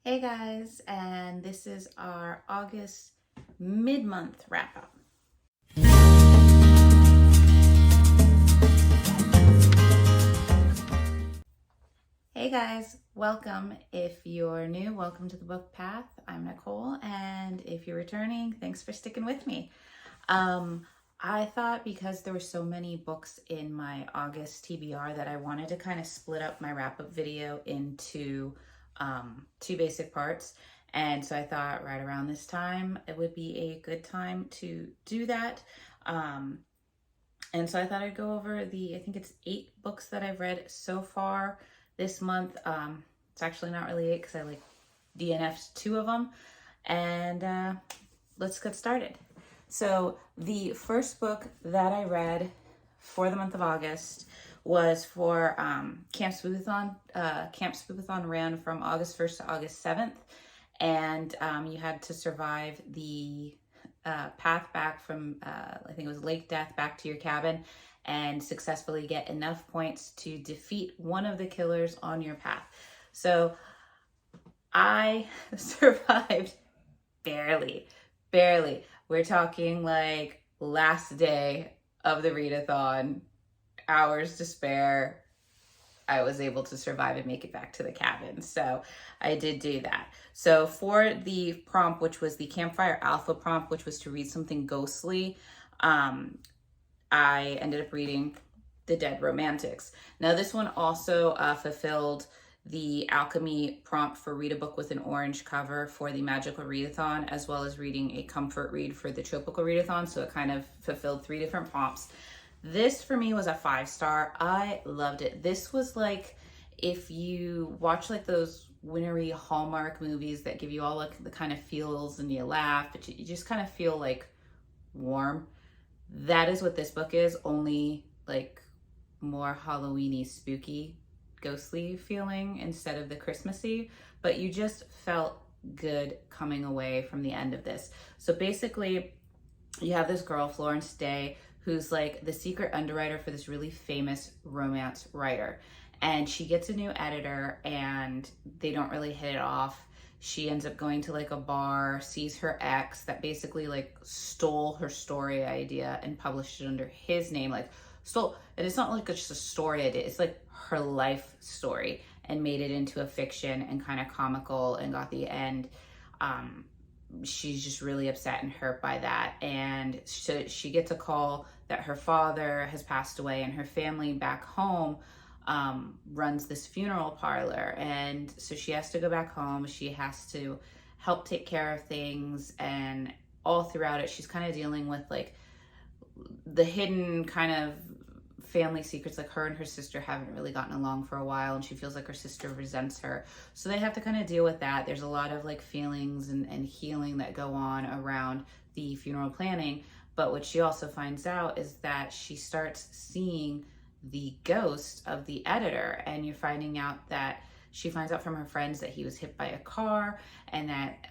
Hey guys, and this is our August mid-month wrap-up. Hey guys, welcome. If you're new, welcome to the Book Path. I'm Nicole, and if you're returning, thanks for sticking with me. I thought because there were so many books in my August TBR that I wanted to kind of split up my wrap-up video into two basic parts. And so I thought right around this time, it would be a good time to do that. And so I thought I'd go over I think it's 8 books that I've read so far this month. It's actually not really 8 because I DNF'd 2 of them. And let's get started. So the first book that I read for the month of August was for Camp Spoopathon. Camp Spoopathon ran from August 1st to August 7th. And you had to survive the path back from, I think it was Lake Death, back to your cabin and successfully get enough points to defeat one of the killers on your path. So I survived barely. We're talking like last day of the readathon, hours to spare. I was able to survive and make it back to the cabin. So I did do that. So for the prompt, which was the Campfire Alpha prompt, which was to read something ghostly, I ended up reading The Dead Romantics. Now this one also fulfilled the alchemy prompt for read a book with an orange cover for the magical readathon, as well as reading a comfort read for the tropical readathon. So it kind of fulfilled 3 different prompts. This for me was a 5-star. I loved it. This was like if you watch like those wintry Hallmark movies that give you all like the kind of feels and you laugh, but you just kind of feel like warm. That is what this book is, only like more Halloween-y, spooky, ghostly feeling instead of the Christmassy, but you just felt good coming away from the end of this. So basically you have this girl, Florence Day, who's like the secret underwriter for this really famous romance writer. And she gets a new editor and they don't really hit it off. She ends up going to like a bar, sees her ex that basically like stole her story idea and published it under his name, and it's not like just a story idea, it's like her life story, and made it into a fiction and kind of comical and got the end. She's just really upset and hurt by that. And so she gets a call that her father has passed away and her family back home runs this funeral parlor. And so she has to go back home. She has to help take care of things. And all throughout it, she's kind of dealing with like the hidden kind of family secrets. Like her and her sister haven't really gotten along for a while, and she feels like her sister resents her. So they have to kind of deal with that. There's a lot of like feelings and healing that go on around the funeral planning. But what she also finds out is that she starts seeing the ghost of the editor, and you're finding out that she finds out from her friends that he was hit by a car, and that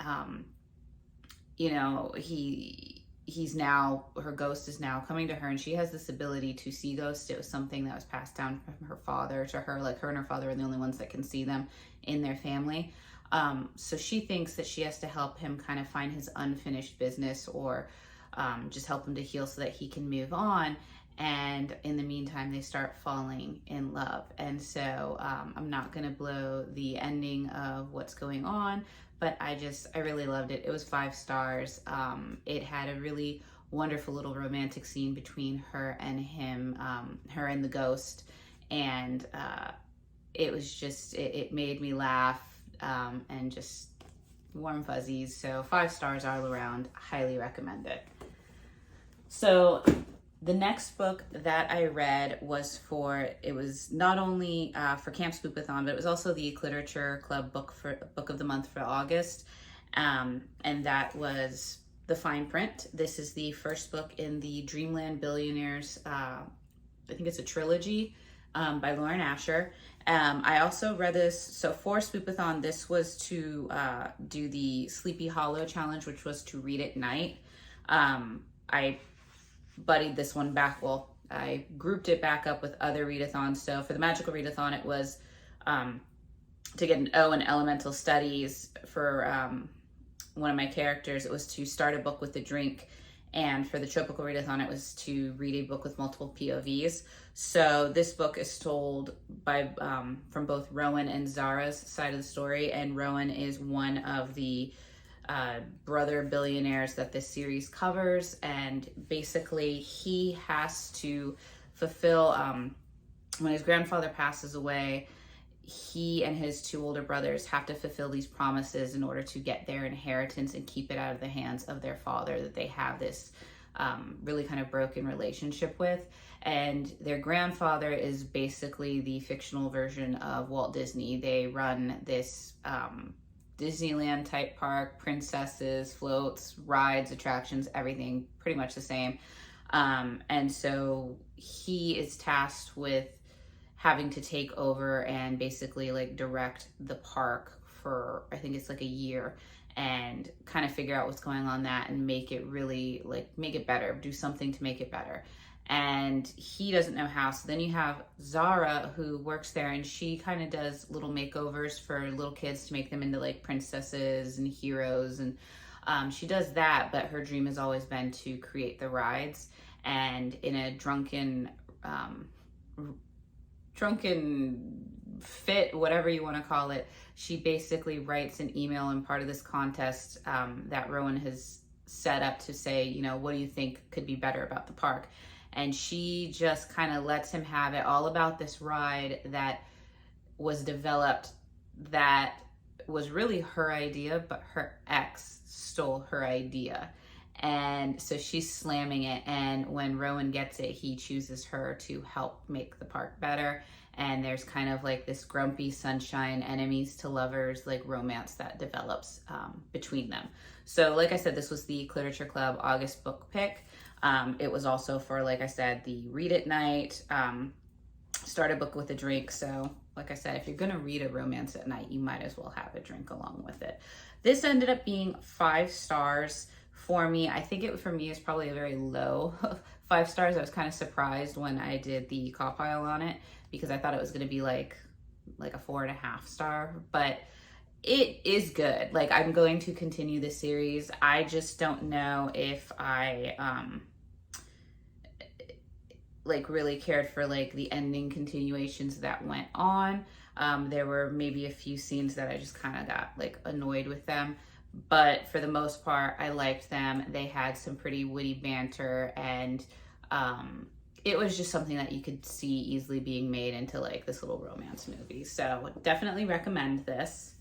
her ghost is now coming to her, and she has this ability to see ghosts. It was something that was passed down from her father to her. Like her and her father are the only ones that can see them in their family. So she thinks that she has to help him kind of find his unfinished business, or just help him to heal so that he can move on. And in the meantime, they start falling in love. And so I'm not going to blow the ending of what's going on, but I really loved it. It was 5 stars. It had a really wonderful little romantic scene between her and him, her and the ghost. And it was just, it made me laugh and just warm fuzzies. So 5 stars all around. Highly recommend it. So the next book that I read was not only for Camp Spoopathon, but it was also the Literature Club book of the month for August. And that was The Fine Print. This is the first book in the Dreamland Billionaires, I think it's a trilogy by Lauren Asher. I also read this, so for Spoopathon, this was to do the Sleepy Hollow challenge, which was to read at night. I buddied this one back. Well, I grouped it back up with other readathons. So for the magical readathon, it was to get an O in elemental studies for one of my characters, it was to start a book with a drink. And for the Tropical Readathon, it was to read a book with multiple POVs. So this book is told by from both Rowan and Zara's side of the story. And Rowan is one of the brother billionaires that this series covers. And basically, he has to fulfill, when his grandfather passes away, he and his two older brothers have to fulfill these promises in order to get their inheritance and keep it out of the hands of their father that they have this really kind of broken relationship with. And their grandfather is basically the fictional version of Walt Disney. They run this Disneyland type park, princesses, floats, rides, attractions, everything pretty much the same. And so he is tasked with having to take over and basically like direct the park for, I think it's like a year, and kind of figure out what's going on that and make it really like make it better, do something to make it better. And he doesn't know how. So then you have Zara, who works there, and she kind of does little makeovers for little kids to make them into like princesses and heroes. And she does that, but her dream has always been to create the rides. And in a drunken fit, whatever you want to call it, she basically writes an email in part of this contest that Rowan has set up to say, you know, what do you think could be better about the park? And she just kind of lets him have it all about this ride that was developed that was really her idea, but her ex stole her idea. And so she's slamming it. And when Rowan gets it, he chooses her to help make the park better. And there's kind of like this grumpy sunshine, enemies to lovers, like romance that develops between them. So like I said, this was the Literature Club August book pick. It was also for, like I said, the read at night, start a book with a drink. So like I said, if you're going to read a romance at night, you might as well have a drink along with it. This ended up being 5 stars. For me, I think it for me is probably a very low 5 stars. I was kind of surprised when I did the call pile on it because I thought it was going to be like a 4.5 star, but it is good. Like, I'm going to continue the series. I just don't know if I like really cared for like the ending continuations that went on. There were maybe a few scenes that I just kind of got like annoyed with them. But for the most part, I liked them. They had some pretty witty banter, and it was just something that you could see easily being made into like this little romance movie. So definitely recommend this.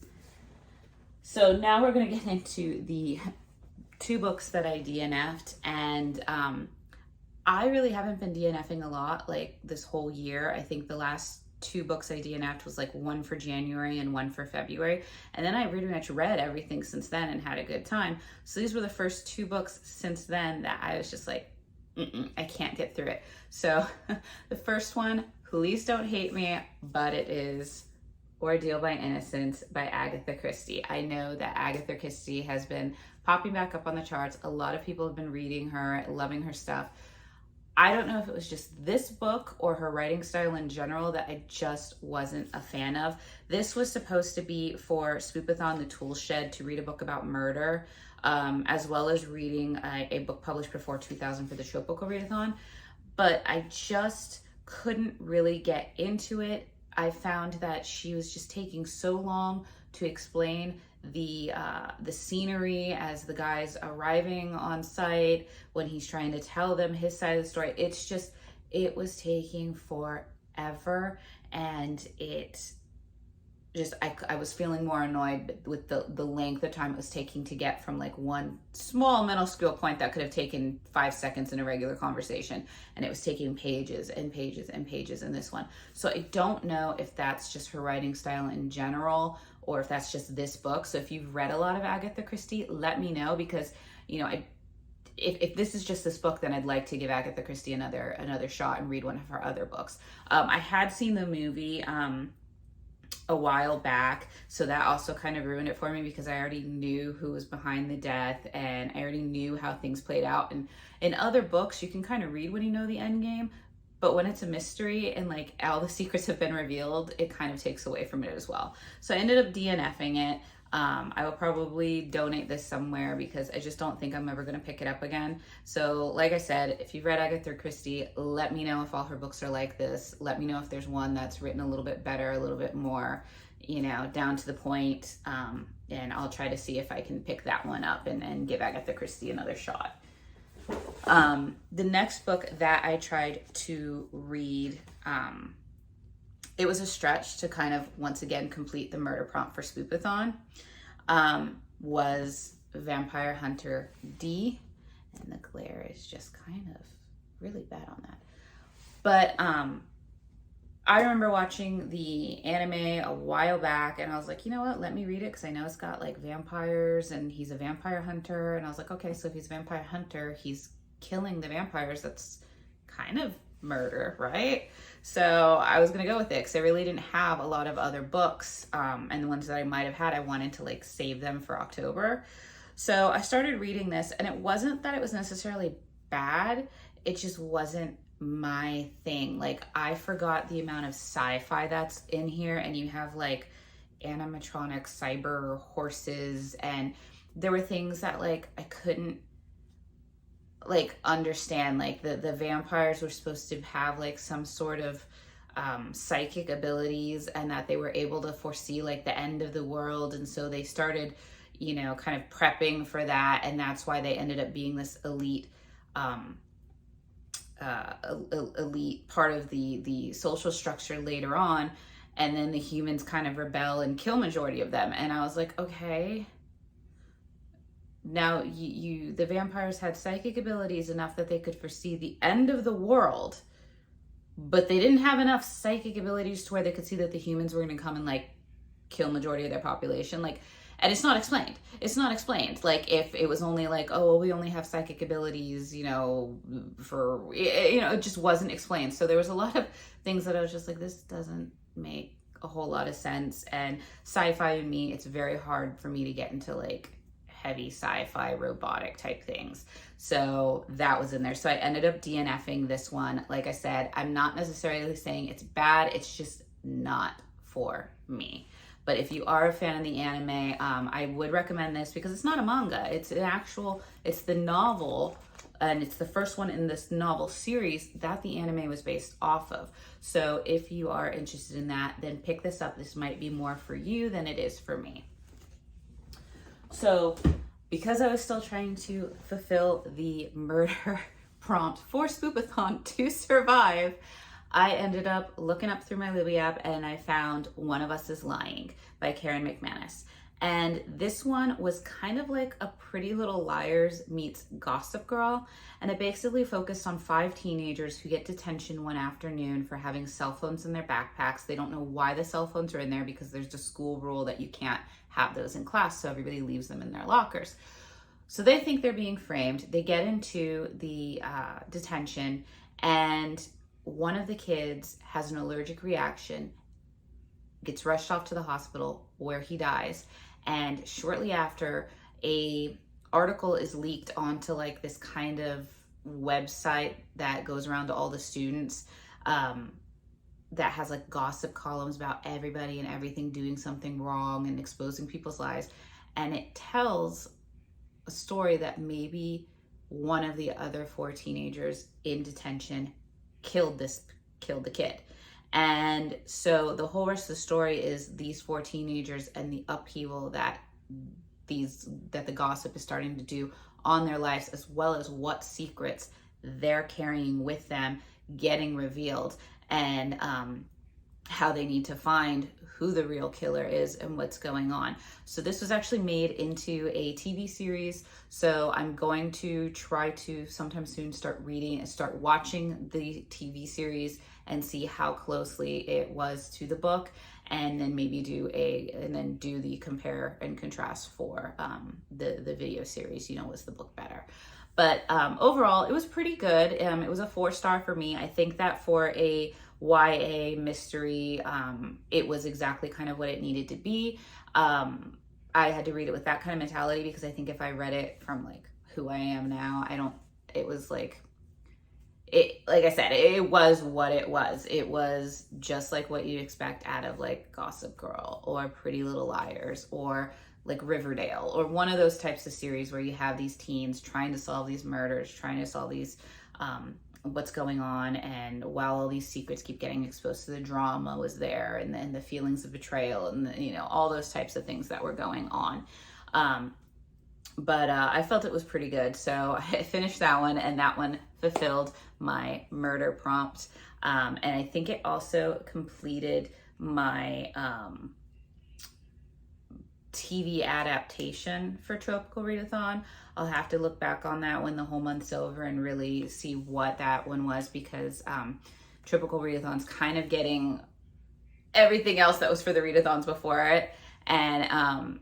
So now we're going to get into the 2 books that I DNF'd, and I really haven't been DNFing a lot like this whole year. I think the last 2 books I DNF'd was like one for January and one for February. And then I pretty much read everything since then and had a good time. So these were the first 2 books since then that I was just like, I can't get through it. So the first one, please don't hate me, but it is Ordeal by Innocence by Agatha Christie. I know that Agatha Christie has been popping back up on the charts. A lot of people have been reading her, loving her stuff. I don't know if it was just this book or her writing style in general that I just wasn't a fan of. This was supposed to be for Spoopathon, the Tool Shed, to read a book about murder, as well as reading a book published before 2000 for the Tropical Readathon. But I just couldn't really get into it. I found that she was just taking so long to explain the scenery as the guy's arriving on site, when he's trying to tell them his side of the story. It's just, it was taking forever, and I was feeling more annoyed with the length of time it was taking to get from like one small minuscule point that could have taken 5 seconds in a regular conversation, and it was taking pages and pages and pages in this one. So I don't know if that's just her writing style in general, or if that's just this book. So if you've read a lot of Agatha Christie, let me know, because, you know, if this is just this book, then I'd like to give Agatha Christie another shot and read one of her other books. I had seen the movie a while back, so that also kind of ruined it for me, because I already knew who was behind the death, and I already knew how things played out. And in other books, you can kind of read when you know the end game, but when it's a mystery and like all the secrets have been revealed, it kind of takes away from it as well. So I ended up DNFing it. I will probably donate this somewhere because I just don't think I'm ever going to pick it up again. So like I said, if you've read Agatha Christie, let me know if all her books are like this. Let me know if there's one that's written a little bit better, a little bit more, you know, down to the point. And I'll try to see if I can pick that one up and give Agatha Christie another shot. The next book that I tried to read, it was a stretch to kind of once again complete the murder prompt for Spoopathon, was Vampire Hunter D, and the glare is just kind of really bad on that. But I remember watching the anime a while back, and I was like, you know what, let me read it because I know it's got like vampires and he's a vampire hunter. And I was like, okay, so if he's a vampire hunter, he's killing the vampires. That's kind of murder, right? So I was gonna go with it because I really didn't have a lot of other books, and the ones that I might have had, I wanted to like save them for October. So I started reading this, and it wasn't that it was necessarily bad, it just wasn't my thing. Like, I forgot the amount of sci-fi that's in here, and you have like animatronic cyber horses, and there were things that like I couldn't like understand. Like the vampires were supposed to have like some sort of psychic abilities, and that they were able to foresee like the end of the world, and so they started, you know, kind of prepping for that, and that's why they ended up being this elite elite part of the social structure later on. And then the humans kind of rebel and kill majority of them, and I was like, okay, now the vampires had psychic abilities enough that they could foresee the end of the world, but they didn't have enough psychic abilities to where they could see that the humans were going to come and like kill majority of their population. Like, and it's not explained. It's not explained. Like, if it was only like, oh, well, we only have psychic abilities, you know, for, you know, it just wasn't explained. So there was a lot of things that I was just like, this doesn't make a whole lot of sense. And sci-fi and me, it's very hard for me to get into like heavy sci-fi robotic type things. So that was in there. So I ended up DNFing this one. Like I said, I'm not necessarily saying it's bad. It's just not for me. But if you are a fan of the anime, I would recommend this because it's not a manga. It's it's the novel, and it's the first one in this novel series that the anime was based off of. So if you are interested in that, then pick this up. This might be more for you than it is for me. So because I was still trying to fulfill the murder prompt for Spoopathon to survive, I ended up looking up through my Libby app, and I found One of Us is Lying by Karen McManus. And this one was kind of like a Pretty Little Liars meets Gossip Girl. And it basically focused on 5 teenagers who get detention one afternoon for having cell phones in their backpacks. They don't know why the cell phones are in there because there's a school rule that you can't have those in class. So everybody leaves them in their lockers. So they think they're being framed. They get into the detention, and one of the kids has an allergic reaction, gets rushed off to the hospital where he dies. And shortly after, a article is leaked onto like this kind of website that goes around to all the students, that has like gossip columns about everybody and everything doing something wrong and exposing people's lives. And it tells a story that maybe one of the other 4 teenagers in detention killed the kid. And so the whole rest of the story is these 4 teenagers and the upheaval that the gossip is starting to do on their lives, as well as what secrets they're carrying with them getting revealed, and how they need to find who the real killer is and what's going on. So this was actually made into a TV series. So I'm going to try to sometime soon start watching the TV series and see how closely it was to the book, and then maybe do the compare and contrast for the video series. You know, was the book better? But overall, it was pretty good. It was a 4-star for me. I think that for a YA mystery, it was exactly kind of what it needed to be. I had to read it with that kind of mentality because I think if I read it from like who I am now, it it, like I said, it was what it was. It was just like what you expect out of like Gossip Girl or Pretty Little Liars or like Riverdale, or one of those types of series where you have these teens trying to solve these murders, trying to solve these what's going on, and while all these secrets keep getting exposed, to the drama was there, and then the feelings of betrayal, and the, you know, all those types of things that were going on. But I felt it was pretty good, so I finished that one, and that one fulfilled my murder prompt. And I think it also completed my TV adaptation for Tropical Readathon. I'll have to look back on that when the whole month's over and really see what that one was, because Tropical Readathon's kind of getting everything else that was for the Readathons before it. And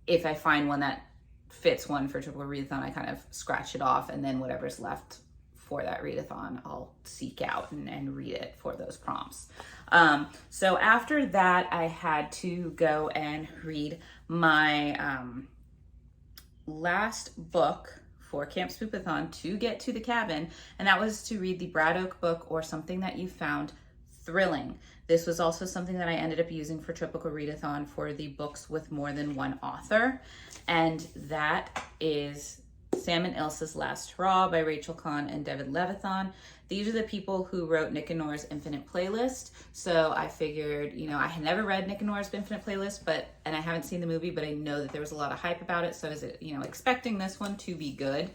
if I find one that fits one for Tropical Readathon, I kind of scratch it off, and then whatever's left for that readathon, I'll seek out and read it for those prompts. So after that, I had to go and read my last book for Camp Spoopathon to get to the cabin, and that was to read the Brad Oak book, Or Something That You Found Thrilling. This was also something that I ended up using for Tropical Readathon for the books with more than one author, and that is Samelsas Last Raw by Rachel Kahn and David Levithan. These are the people who wrote Nick and Nora's Infinite Playlist. So I figured, you know, I had never read Nick and Nora's Infinite Playlist, and I haven't seen the movie, but I know that there was a lot of hype about it. So I was, you know, expecting this one to be good.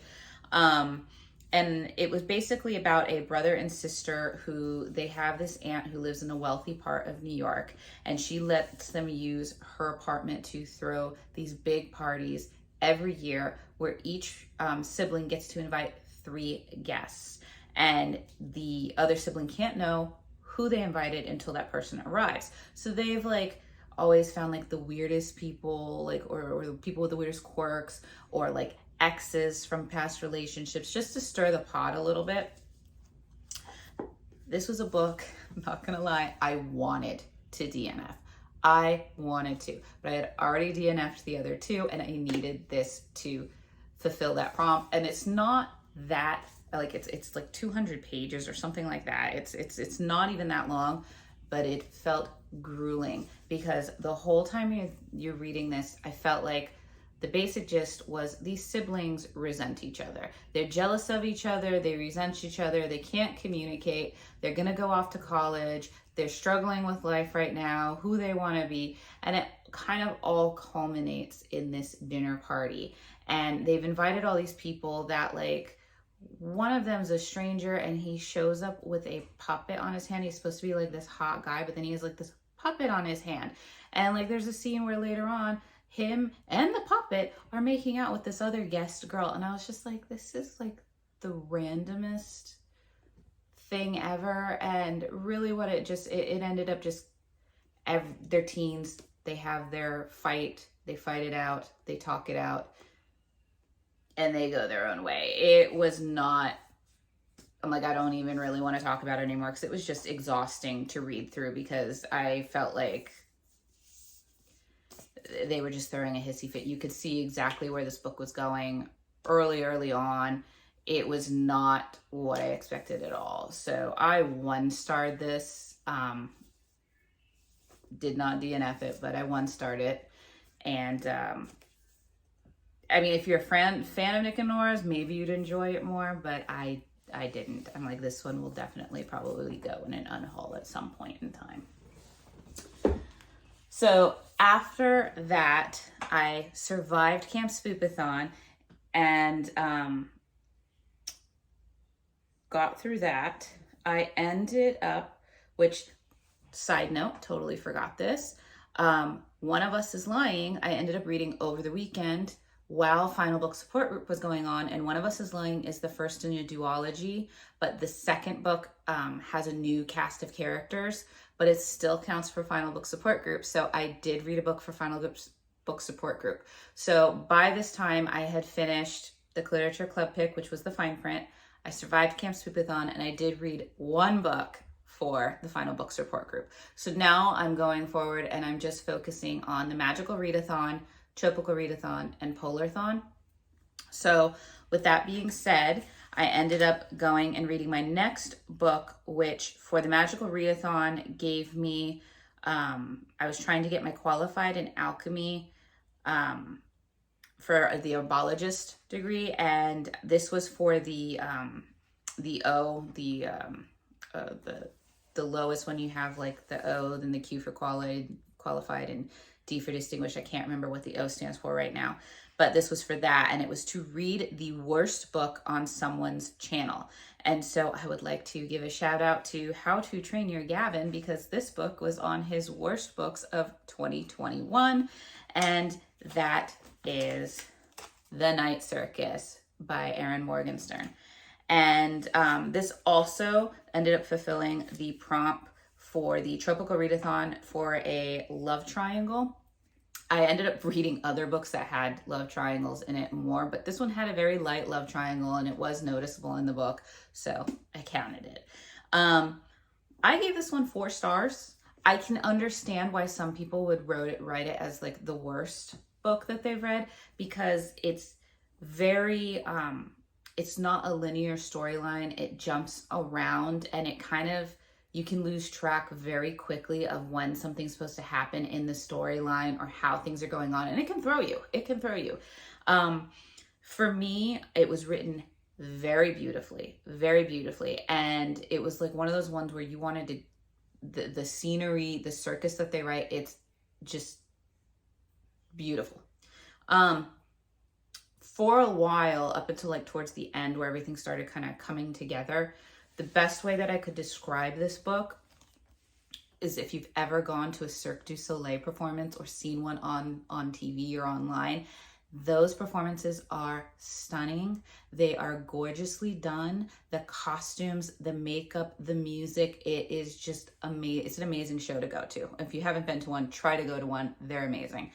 And it was basically about a brother and sister who, they have this aunt who lives in a wealthy part of New York, and she lets them use her apartment to throw these big parties every year where each sibling gets to invite 3 guests, and the other sibling can't know who they invited until that person arrives. So they've like always found like the weirdest people, like or the people with the weirdest quirks, or like exes from past relationships, just to stir the pot a little bit. This was a book, I'm not gonna lie, I wanted to DNF. I wanted to, but I had already DNF'd the other 2, and I needed this to fulfill that prompt. And it's not that, like, it's like 200 pages or something like that. It's not even that long, but it felt grueling, because the whole time you're reading this, I felt like the basic gist was these siblings resent each other. They're jealous of each other. They resent each other. They can't communicate. They're going to go off to college. They're struggling with life right now, who they want to be. And it kind of all culminates in this dinner party. And they've invited all these people that, like, one of them's a stranger, and he shows up with a puppet on his hand. He's supposed to be like this hot guy, but then he has like this puppet on his hand. And like there's a scene where later on, him and the puppet are making out with this other guest girl. And I was just like, this is like the randomest thing ever. And really what it ended up just, they're teens, they have their fight, they fight it out, they talk it out, and they go their own way. It was not, I'm like, I don't even really want to talk about it anymore, because it was just exhausting to read through, because I felt like they were just throwing a hissy fit. You could see exactly where this book was going early on. It was not what I expected at all. So I 1-starred this. Did not DNF it, but I 1-starred it. And I mean, if you're a fan of Nick and Nora's, maybe you'd enjoy it more, but I didn't. I'm like, this one will definitely probably go in an unhaul at some point in time. So after that, I survived Camp Spoopathon and got through that. I ended up, which, side note, totally forgot this. One of Us is Lying, I ended up reading over the weekend while Final Book Support Group was going on. And One of Us is Lying is the first in a duology, but the second book has a new cast of characters, but it still counts for Final Book Support Group. So I did read a book for Final Book Support Group. So by this time I had finished the Literature Club pick, which was the fine print. I survived Camp Spoopathon, and I did read 1 book for the Final Book Support Group. So now I'm going forward and I'm just focusing on the Magical Readathon, Tropical Readathon, and Polarthon. So with that being said, I ended up going and reading my next book, which for the Magical Readathon gave me, I was trying to get my qualified in alchemy for the herbologist degree, and this was for the O, the lowest one. You have like the O, then the Q for qualified, and D for distinguished. I can't remember what the O stands for right now, but this was for that, and it was to read the worst book on someone's channel. And so I would like to give a shout out to How to Train Your Gavin, because this book was on his worst books of 2021, and that is The Night Circus by Erin Morgenstern. And this also ended up fulfilling the prompt for the Tropical Readathon for a love triangle. I ended up reading other books that had love triangles in it more, but this one had a very light love triangle, and it was noticeable in the book, so I counted it. I gave this one 4 stars. I can understand why some people would write it as like the worst book that they've read, because it's very, it's not a linear storyline. It jumps around, and it kind of, you can lose track very quickly of when something's supposed to happen in the storyline or how things are going on, and it can throw you. It can throw you. For me, it was written very beautifully, and it was like one of those ones where you wanted to, the scenery, the circus that they write, it's just beautiful. For a while, up until like towards the end where everything started kind of coming together, the best way that I could describe this book is if you've ever gone to a Cirque du Soleil performance or seen one on TV or online, those performances are stunning. They are gorgeously done. The costumes, the makeup, the music, it is just amazing. It's an amazing show to go to. If you haven't been to one, try to go to one. They're amazing.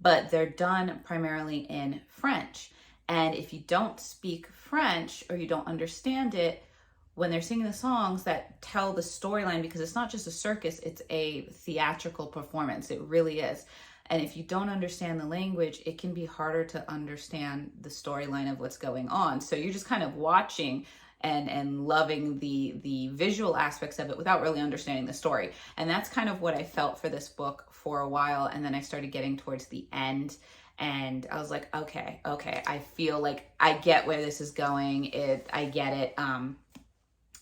But they're done primarily in French. And if you don't speak French or you don't understand it, when they're singing the songs that tell the storyline, because it's not just a circus, it's a theatrical performance. It really is. And if you don't understand the language, it can be harder to understand the storyline of what's going on. So you're just kind of watching and loving the visual aspects of it without really understanding the story. And that's kind of what I felt for this book for a while. And then I started getting towards the end, and I was like, okay, I feel like I get where this is going. I get it.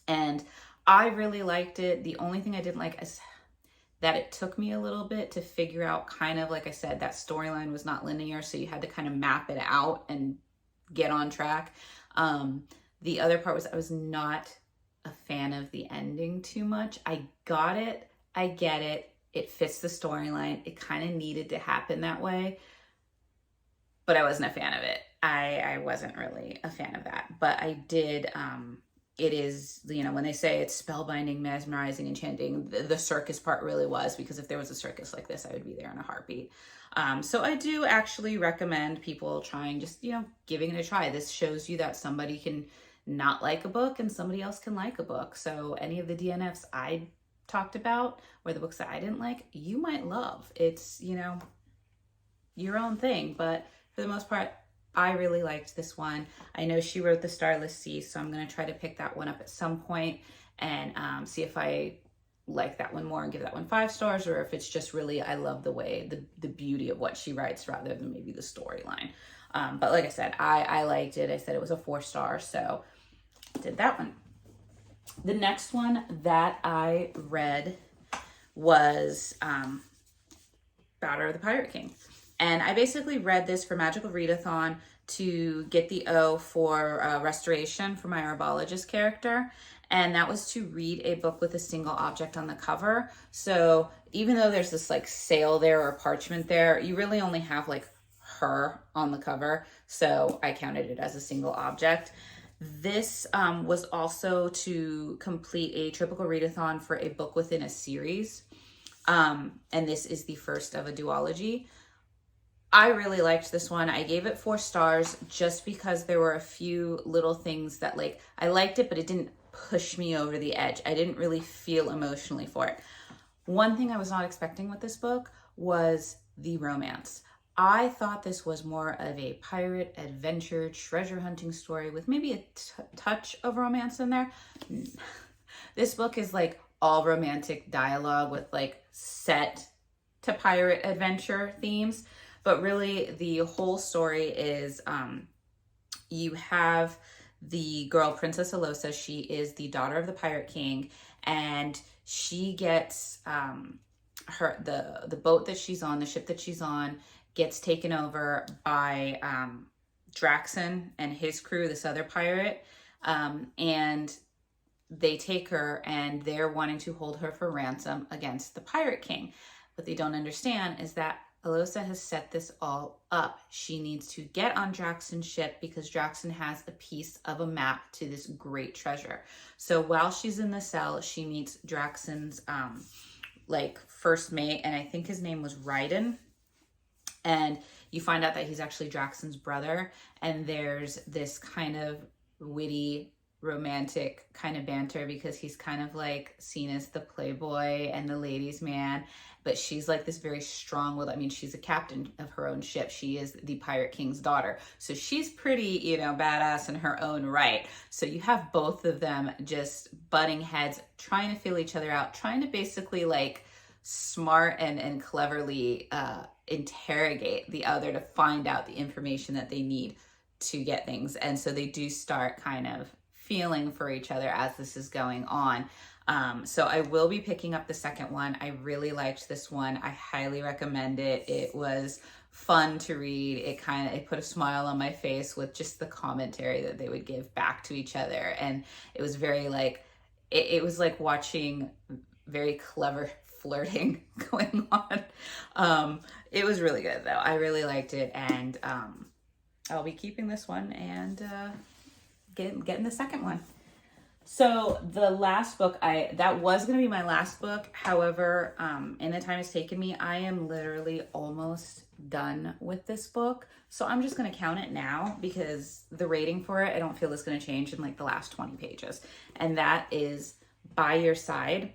And I really liked it. The only thing I didn't like is that it took me a little bit to figure out, kind of like I said, that storyline was not linear, so you had to kind of map it out and get on track. The other part was I was not a fan of the ending too much. I got it. I get it. It fits the storyline. It kind of needed to happen that way, but I wasn't a fan of it. I wasn't really a fan of that, but I did, it is, you know, when they say it's spellbinding, mesmerizing, enchanting, the circus part really was, because if there was a circus like this, I would be there in a heartbeat. So I do actually recommend people trying, just, you know, giving it a try. This shows you that somebody can not like a book and somebody else can like a book. So any of the DNFs I talked about, or the books that I didn't like, you might love. It's, you know, your own thing, but for the most part, I really liked this one. I know she wrote The Starless Sea, so I'm going to try to pick that one up at some point and see if I like that one more and give that one 5 stars, or if it's just really, I love the way, the beauty of what she writes rather than maybe the storyline. But like I said, I liked it. I said it was a 4 star, so did that one. The next one that I read was Battle of the Pirate King. And I basically read this for Magical Readathon to get the O for restoration for my herbologist character. And that was to read a book with a single object on the cover. So even though there's this like sail there or parchment there, you really only have like her on the cover. So I counted it as a single object. This was also to complete a Tropical Readathon for a book within a series. And this is the first of a duology. I really liked this one. I gave it 4 stars just because there were a few little things that, like, I liked it, but it didn't push me over the edge. I didn't really feel emotionally for it. One thing I was not expecting with this book was the romance. I thought this was more of a pirate adventure treasure hunting story with maybe a touch of romance in there. This book is like all romantic dialogue with like set to pirate adventure themes, but really the whole story is you have the girl, Princess Alosa. She is the daughter of the Pirate King, and she gets the boat that she's on, the ship that she's on, gets taken over by Draxon and his crew, this other pirate, and they take her and they're wanting to hold her for ransom against the Pirate King. What they don't understand is that Alosa has set this all up. She needs to get on Draxon's ship because Draxon has a piece of a map to this great treasure. So while she's in the cell, she meets Draxon's like first mate, and I think his name was Raiden. And you find out that he's actually Draxon's brother, and there's this kind of witty, romantic kind of banter because he's kind of like seen as the playboy and the ladies' man, but she's like this very strong-willed, I mean, she's a captain of her own ship. She is the Pirate King's daughter. So she's pretty, you know, badass in her own right. So you have both of them just butting heads, trying to feel each other out, trying to basically like smart and cleverly interrogate the other to find out the information that they need to get things. And so they do start kind of feeling for each other as this is going on. So I will be picking up the second one. I really liked this one. I highly recommend it. It was fun to read. It put a smile on my face with just the commentary that they would give back to each other. And it was very like, it was like watching very clever flirting going on. It was really good though. I really liked it, and I'll be keeping this one and getting the second one. So the last book, that was going to be my last book. However, in the time it's taken me, I am literally almost done with this book. So I'm just going to count it now because the rating for it, I don't feel is going to change in like the last 20 pages. And that is By Your Side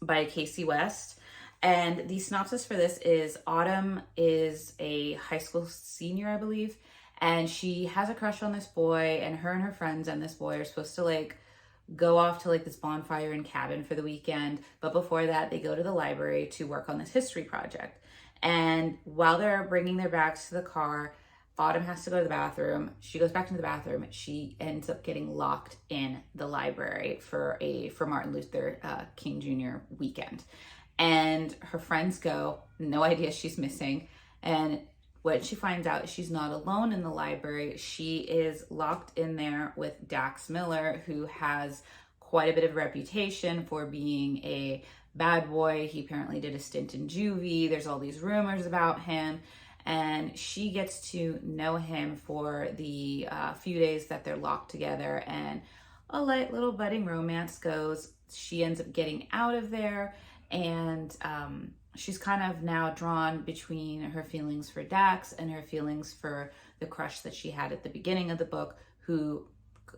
by Casey West. And the synopsis for this is Autumn is a high school senior, I believe, and she has a crush on this boy, and her friends and this boy are supposed to like go off to like this bonfire and cabin for the weekend. But before that, they go to the library to work on this history project. And while they're bringing their bags to the car, Autumn has to go to the bathroom. She goes back into the bathroom. She ends up getting locked in the library for Martin Luther King Jr. weekend. And her friends go, no idea she's missing. And when she finds out she's not alone in the library, she is locked in there with Dax Miller, who has quite a bit of reputation for being a bad boy. He apparently did a stint in juvie. There's all these rumors about him. And she gets to know him for the few days that they're locked together, and a light little budding romance goes. She ends up getting out of there, and she's kind of now drawn between her feelings for Dax and her feelings for the crush that she had at the beginning of the book, who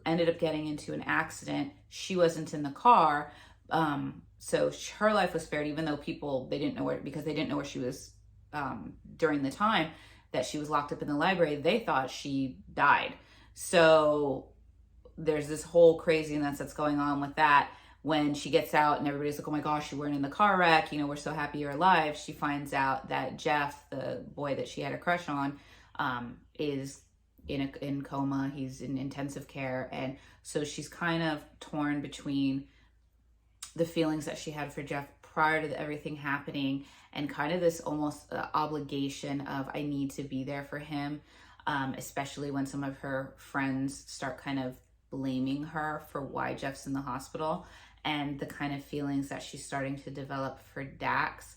ended up getting into an accident. She wasn't in the car, so her life was spared, even though they didn't know where, because they didn't know where she was during the time that she was locked up in the library. They thought she died. So there's this whole craziness that's going on with that. When she gets out and everybody's like, oh my gosh, you weren't in the car wreck, you know, we're so happy you're alive, she finds out that Jeff, the boy that she had a crush on, is in coma. He's in intensive care. And so she's kind of torn between the feelings that she had for Jeff prior to everything happening, and kind of this almost obligation of, I need to be there for him, especially when some of her friends start kind of blaming her for why Jeff's in the hospital, and the kind of feelings that she's starting to develop for Dax,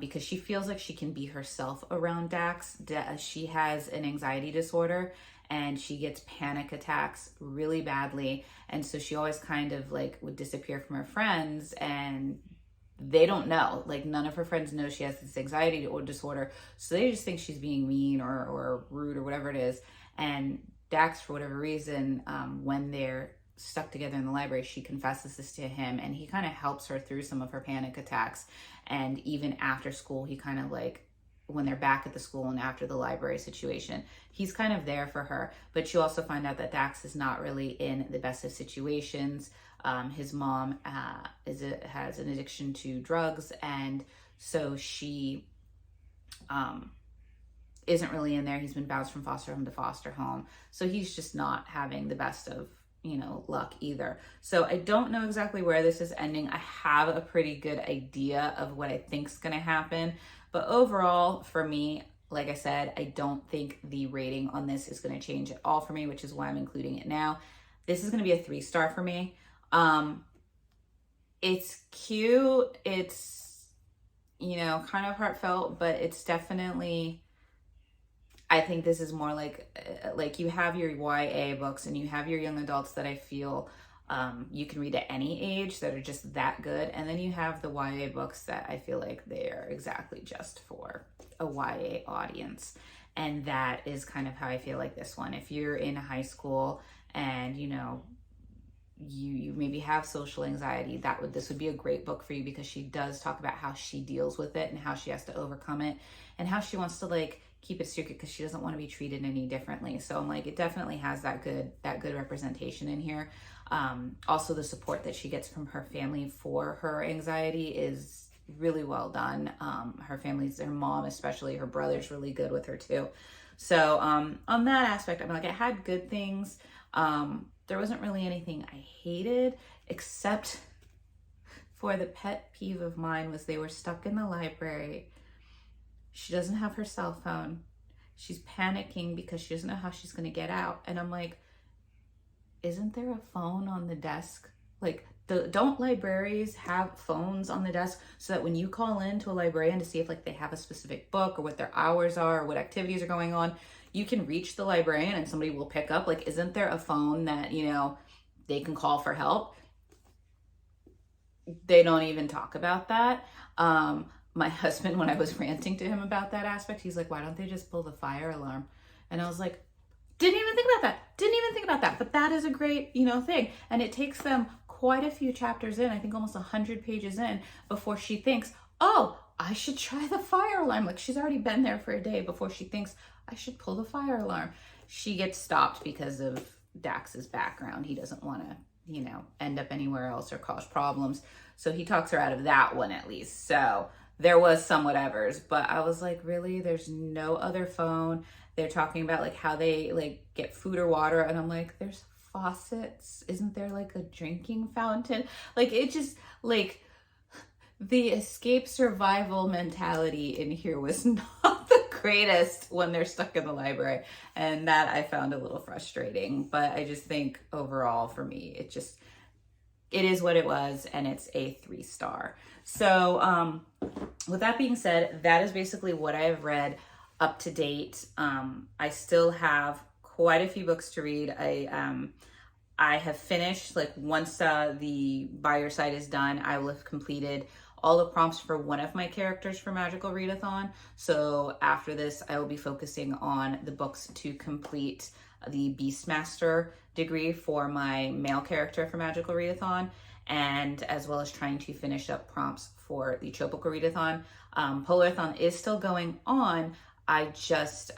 because she feels like she can be herself around Dax. She has an anxiety disorder, and she gets panic attacks really badly, and so she always kind of like would disappear from her friends, and they don't know, like none of her friends know she has this anxiety or disorder, so they just think she's being mean or rude or whatever it is. And Dax, for whatever reason, when they're stuck together in the library, she confesses this to him, and he kind of helps her through some of her panic attacks. And even after school, he kind of like when they're back at the school and after the library situation. He's kind of there for her, but you also find out that Dax is not really in the best of situations. His mom has an addiction to drugs, and so she isn't really in there. He's been bounced from foster home to foster home, so he's just not having the best of, you know, luck either. So I don't know exactly where this is ending. I have a pretty good idea of what I think is going to happen, but overall for me, like I said, I don't think the rating on this is going to change at all for me, which is why I'm including it now. This is going to be a 3-star for me. It's cute. It's, you know, kind of heartfelt, but it's definitely, I think this is more like you have your YA books and you have your young adults that I feel you can read at any age that are just that good. And then you have the YA books that I feel like they are exactly just for a YA audience. And that is kind of how I feel like this one. If you're in high school and, you know, you maybe have social anxiety, this would be a great book for you, because she does talk about how she deals with it and how she has to overcome it and how she wants to like keep it secret because she doesn't want to be treated any differently. So I'm like, it definitely has that good representation in here. Also, the support that she gets from her family for her anxiety is really well done. Her mom, especially her brother's really good with her too. So on that aspect, I'm like, it had good things. There wasn't really anything I hated, except for the pet peeve of mine was they were stuck in the library. She doesn't have her cell phone. She's panicking because she doesn't know how she's going to get out. And I'm like, isn't there a phone on the desk? Like, don't libraries have phones on the desk so that when you call in to a librarian to see if like they have a specific book or what their hours are or what activities are going on, you can reach the librarian and somebody will pick up? Like, isn't there a phone that, you know, they can call for help? They don't even talk about that. My husband, when I was ranting to him about that aspect, he's like, why don't they just pull the fire alarm? And I was like, didn't even think about that. But that is a great, you know, thing. And it takes them quite a few chapters in, I think almost 100 pages in, before she thinks, oh, I should try the fire alarm. Like, she's already been there for a day before she thinks, I should pull the fire alarm. She gets stopped because of Dax's background. He doesn't want to, you know, end up anywhere else or cause problems. So he talks her out of that one at least. So there was some whatevers, but I was like, really? There's no other phone. They're talking about like how they like get food or water. And I'm like, there's faucets. Isn't there like a drinking fountain? Like, it just like the escape survival mentality in here was not the greatest when they're stuck in the library. And that I found a little frustrating, but I just think overall for me, it is what it was, and it's a 3-star. So with that being said, that is basically what I have read up to date. I still have quite a few books to read. I have finished, like, once the By Your Side is done, I will have completed all the prompts for one of my characters for Magical Readathon. So after this, I will be focusing on the books to complete the Beastmaster degree for my male character for Magical Readathon, and as well as trying to finish up prompts for the Tropical Readathon. Polarathon is still going on. I just,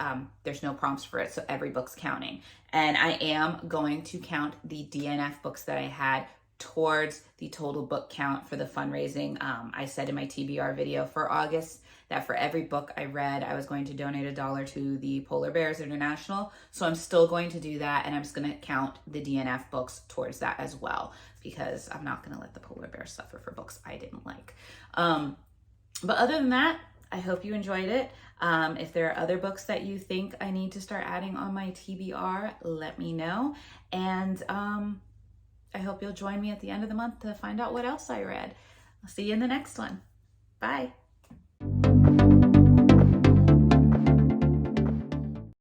there's no prompts for it, so every book's counting. And I am going to count the DNF books that I had towards the total book count for the fundraising. I said in my T.B.R. video for August that for every book I read, I was going to donate $1 to the Polar Bears International. So I'm still going to do that, and I'm just going to count the DNF books towards that as well, because I'm not going to let the Polar Bears suffer for books I didn't like. But other than that, I hope you enjoyed it. If there are other books that you think I need to start adding on my T.B.R., let me know. And I hope you'll join me at the end of the month to find out what else I read. I'll see you in the next one. Bye.